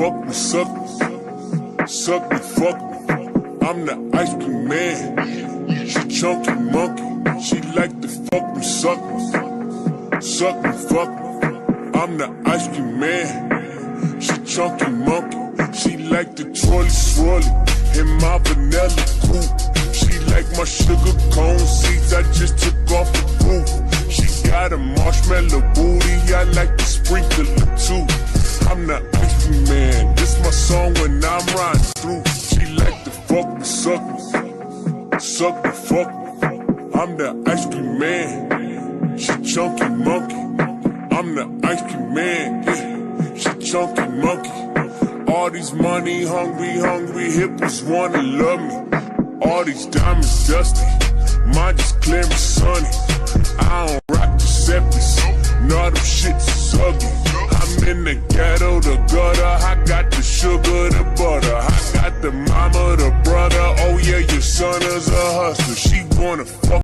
fuck me, suck me. Suck me, fuck me. I'm the ice cream man. She chunky monkey. She like to fuck me, suck me. Suck me, fuck me. I'm the ice cream man. She chunky monkey. She like the trolley swirly in my vanilla coupe. She like my sugar cone seeds. I just took off the roof. She got a marshmallow booty. I like to sprinkle it too. I'm the ice cream man. This my song when I'm riding through. She like to fuck me, suck me. Suck me, fuck me. I'm the ice cream man. She chunky monkey. I'm the ice cream man. Yeah. She chunky monkey. All these money hungry hippos wanna love me. All these diamonds dusty. Mine just clear and sunny. I don't rock Giuseppe's. No, them shits is ugly. I'm in the ghetto, the